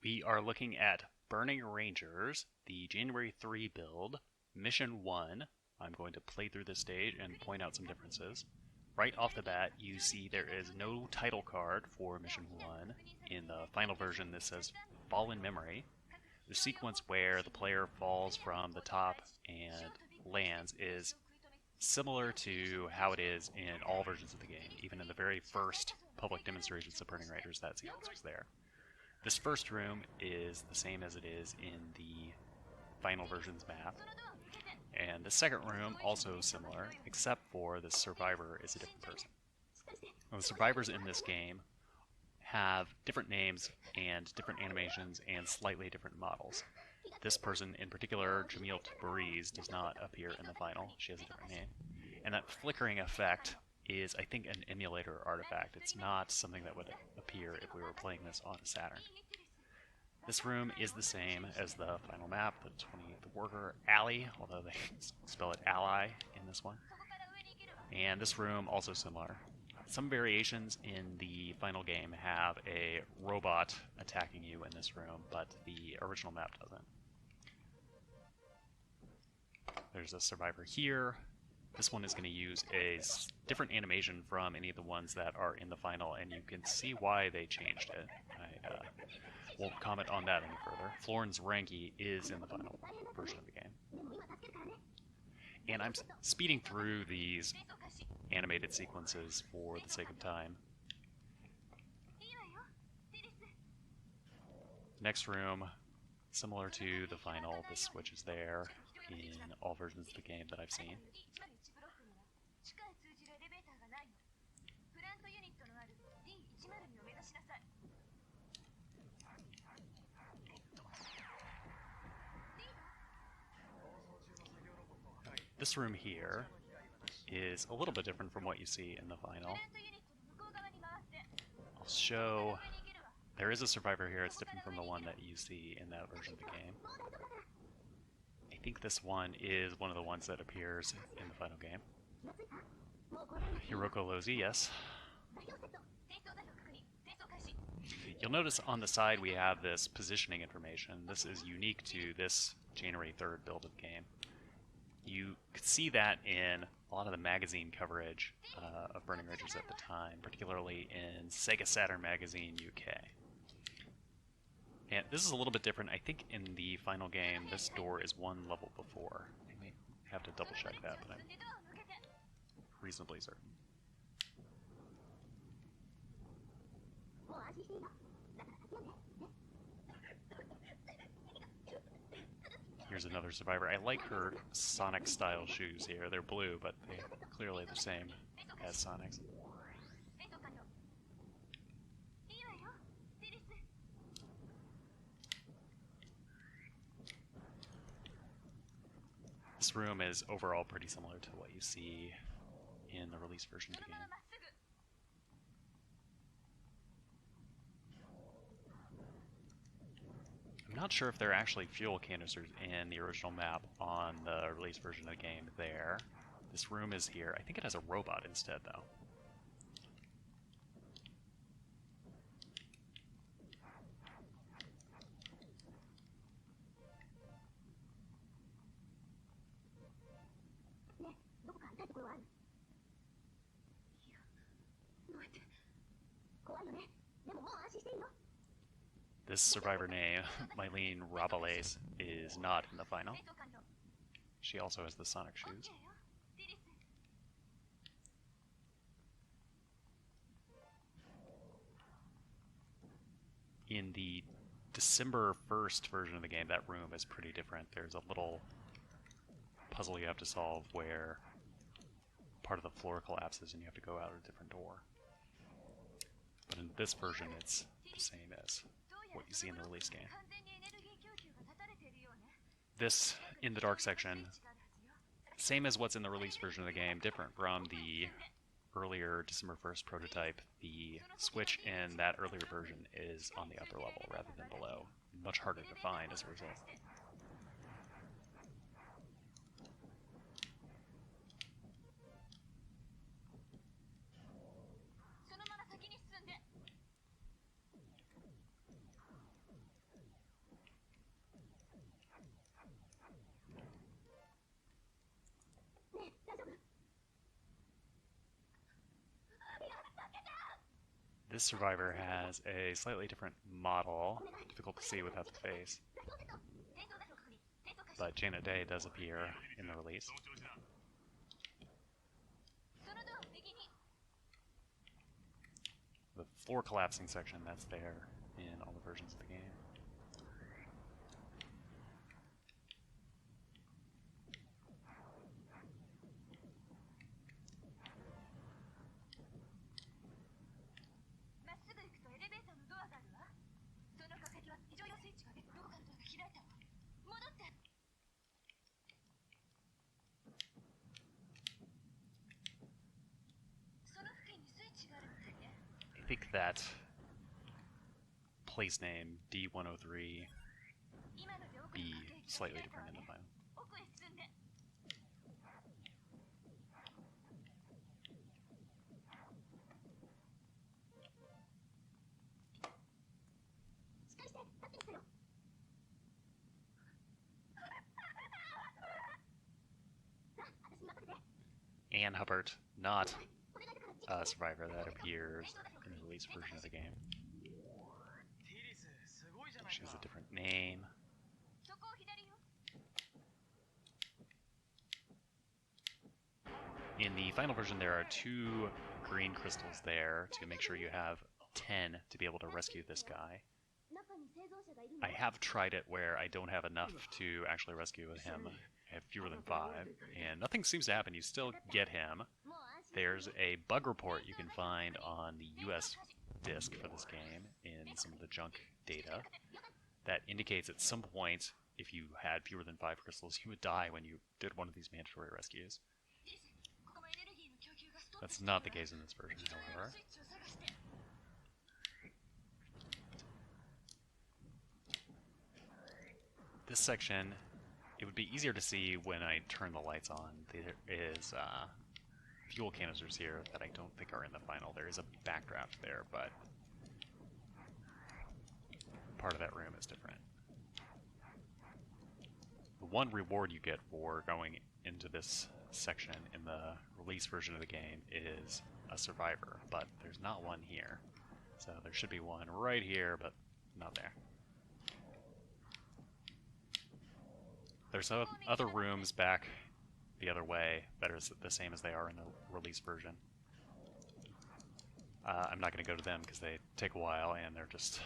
We are looking at Burning Rangers, the January 3 build, Mission 1. I'm going to play through this stage and point out some differences. Right off the bat, you see there is no title card for Mission 1. In the final version, this says Fallen Memory. The sequence where the player falls from the top and lands is similar to how it is in all versions of the game. Even in the very first public demonstrations of Burning Rangers, that sequence was there. This first room is the same as it is in the final version's map. And the second room, also similar, except for the survivor is a different person. Now, the survivors in this game have different names and different animations and slightly different models. This person in particular, Jamil Tabriz, does not appear in the final. She has a different name. And that flickering effect is, I think, an emulator artifact. It's not something that would appear if we were playing this on a Saturn. This room is the same as the final map, the 28th Worker Alley, although they spell it Ally in this one. And this room, also similar. Some variations in the final game have a robot attacking you in this room, but the original map doesn't. There's a survivor here. This one is going to use a different animation from any of the ones that are in the final, and you can see why they changed it. I won't comment on that any further. Florence Ranke is in the final version of the game. And I'm speeding through these animated sequences for the sake of time. Next room, similar to the final, this switch is there in all versions of the game that I've seen. This room here is a little bit different from what you see in the final. I'll show... There is a survivor here. It's different from the one that you see in that version of the game. I think this one is one of the ones that appears in the final game. Hiroko Lozi, yes. You'll notice on the side we have this positioning information. This is unique to this January 3rd build of the game. You could see that in a lot of the magazine coverage of Burning Rangers at the time, particularly in Sega Saturn Magazine UK. And this is a little bit different. I think in the final game, this door is one level before. I may have to double check that, but I'm reasonably certain. Here's another survivor. I like her Sonic-style shoes here. They're blue, but they're clearly the same as Sonic's. This room is overall pretty similar to what you see in the release version of the game. I'm not sure if there are actually fuel canisters in the original map on the release version of the game there. This room is here. I think it has a robot instead, though. This survivor name, Mylene Rabelais, is not in the final. She also has the Sonic shoes. In the December 1st version of the game, that room is pretty different. There's a little puzzle you have to solve where part of the floor collapses and you have to go out a different door. But in this version, it's the same as what you see in the release game. This, in the dark section, same as what's in the release version of the game, different from the earlier December 1st prototype. The switch in that earlier version is on the upper level rather than below. Much harder to find as a result. This survivor has a slightly different model, difficult to see without the face. But Janet Day does appear in the release. The floor collapsing section, that's there in all the versions of the game. I think that place name D103 be slightly different in the final. Ann Hubbard, not a survivor that appears in the release version of the game. She has a different name. In the final version, there are 2 green crystals there to make sure you have 10 to be able to rescue this guy. I have tried it where I don't have enough to actually rescue him. I have fewer than 5, and nothing seems to happen. You still get him. There's a bug report you can find on the US disc for this game in some of the junk data that indicates at some point, if you had fewer than 5 crystals, you would die when you did one of these mandatory rescues. That's not the case in this version, however. This section, it would be easier to see when I turn the lights on. There is fuel canisters here that I don't think are in the final. There is a backdraft there, but part of that room is different. The one reward you get for going into this section in the release version of the game is a survivor, but there's not one here. So there should be one right here, but not there. There's other rooms back the other way that are the same as they are in the release version. I'm not going to go to them because they take a while and they're just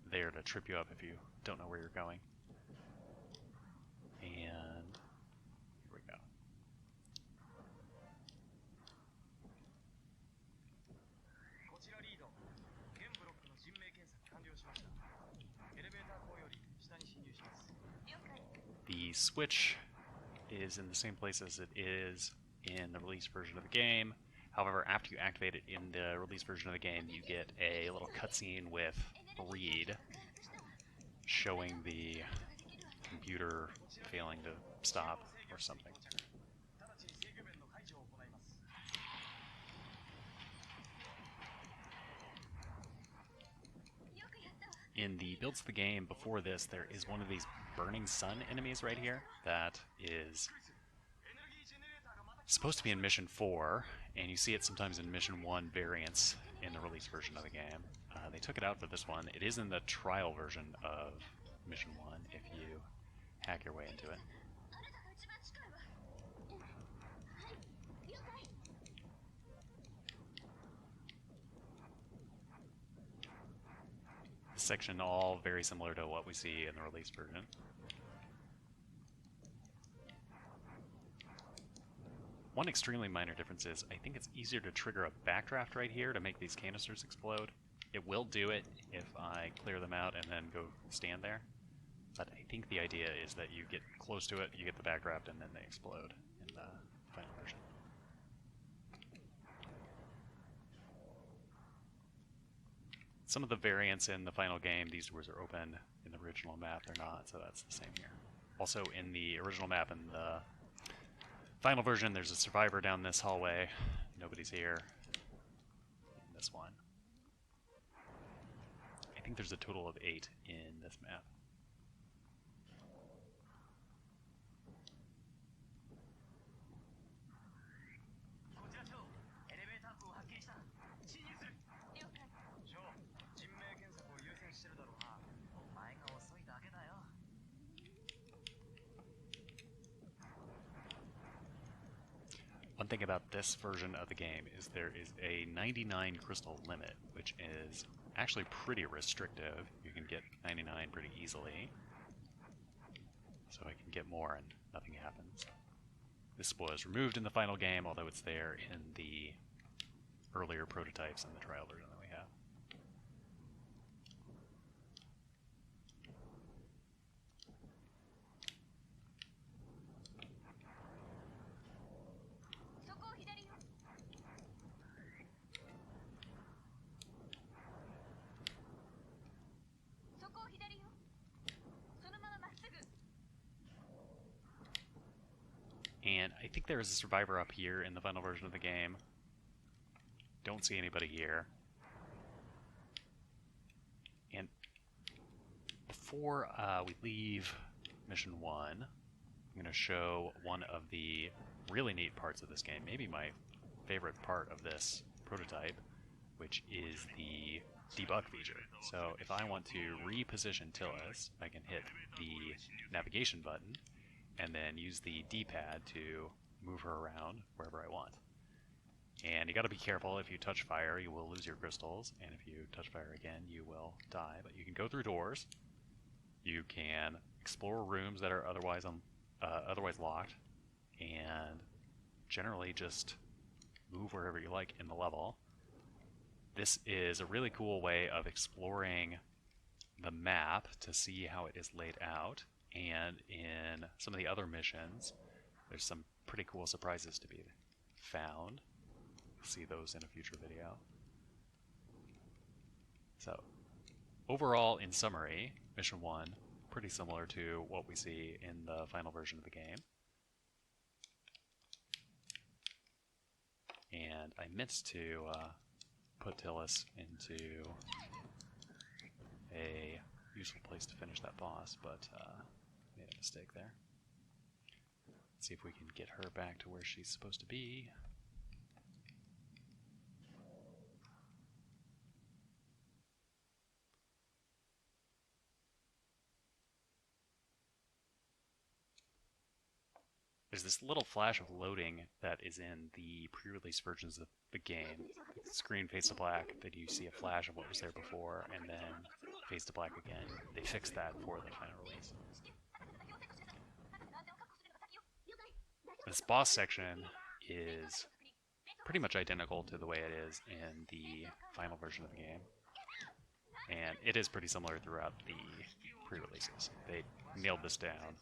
there to trip you up if you don't know where you're going. And here we go. The switch is in the same place as it is in the release version of the game. However, after you activate it in the release version of the game, you get a little cutscene with Reed showing the computer failing to stop or something. In the builds of the game before this, there is one of these burning sun enemies right here that is supposed to be in Mission 4, and you see it sometimes in Mission 1 variants in the release version of the game. They took it out for this one. It is in the trial version of Mission 1 if you hack your way into it. This section all very similar to what we see in the release version. One extremely minor difference is I think it's easier to trigger a backdraft right here to make these canisters explode. It will do it if I clear them out and then go stand there. But I think the idea is that you get close to it, you get the backdraft, and then they explode in the final version. Some of the variants in the final game, these doors are open. In the original map, they're not, so that's the same here. Also, in the original map and the final version, there's a survivor down this hallway. Nobody's here. In this one. I think there's a total of 8 in this map. One thing about this version of the game is there is a 99 crystal limit, which is actually pretty restrictive. You can get 99 pretty easily. So I can get more and nothing happens. This was removed in the final game, although it's there in the earlier prototypes and the trial version that we have. And I think there is a survivor up here in the final version of the game. Don't see anybody here. And before we leave Mission 1, I'm going to show one of the really neat parts of this game, maybe my favorite part of this prototype, which is the debug feature. So if I want to reposition Tillis, I can hit the navigation button and then use the D-pad to move her around wherever I want. And you got to be careful. If you touch fire, you will lose your crystals, and if you touch fire again, you will die. But you can go through doors. You can explore rooms that are otherwise locked, and generally just move wherever you like in the level. This is a really cool way of exploring the map to see how it is laid out. And in some of the other missions, there's some pretty cool surprises to be found. You'll see those in a future video. So, overall, in summary, Mission 1, pretty similar to what we see in the final version of the game. And I meant to put Tillis into a useful place to finish that boss, but made a mistake there. Let's see if we can get her back to where she's supposed to be. There's this little flash of loading that is in the pre-release versions of the game. The screen fades to black, then you see a flash of what was there before, and then fades to black again. They fixed that for the final release. This boss section is pretty much identical to the way it is in the final version of the game. And it is pretty similar throughout the pre-releases. They nailed this down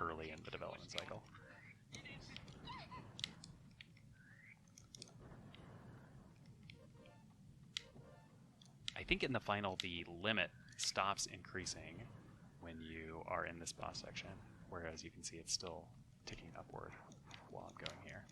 early in the development cycle. I think in the final the limit stops increasing when you are in this boss section, whereas you can see it's still ticking upward while I'm going here.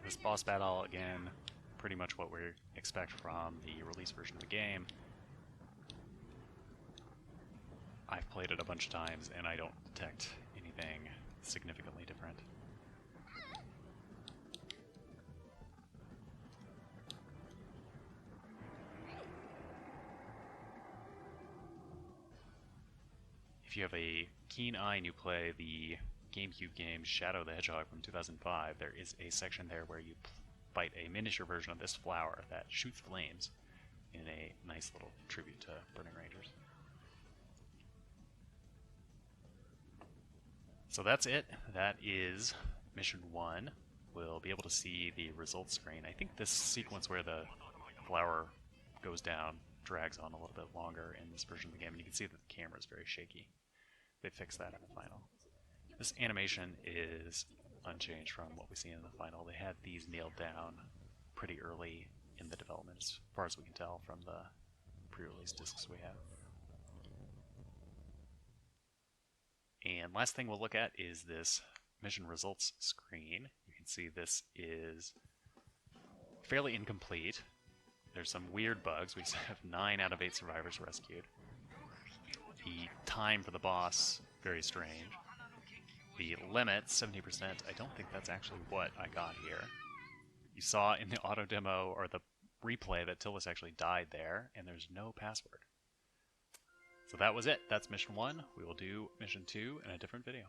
This boss battle, again, pretty much what we expect from the release version of the game. I've played it a bunch of times and I don't detect anything significantly different. If you have a keen eye and you play the GameCube game Shadow the Hedgehog from 2005, there is a section there where you fight a miniature version of this flower that shoots flames in a nice little tribute to Burning Rangers. So that's it. That is Mission 1. We'll be able to see the results screen. I think this sequence where the flower goes down drags on a little bit longer in this version of the game, and you can see that the camera is very shaky. They fixed that in the final. This animation is unchanged from what we see in the final. They had these nailed down pretty early in the development, as far as we can tell from the pre-release discs we have. And last thing we'll look at is this mission results screen. You can see this is fairly incomplete. There's some weird bugs. We have 9 out of 8 survivors rescued. The time for the boss, very strange. The limit, 70%, I don't think that's actually what I got here. You saw in the auto demo or the replay that Tillis actually died there, and there's no password. So that was it. That's mission 1. We will do mission 2 in a different video.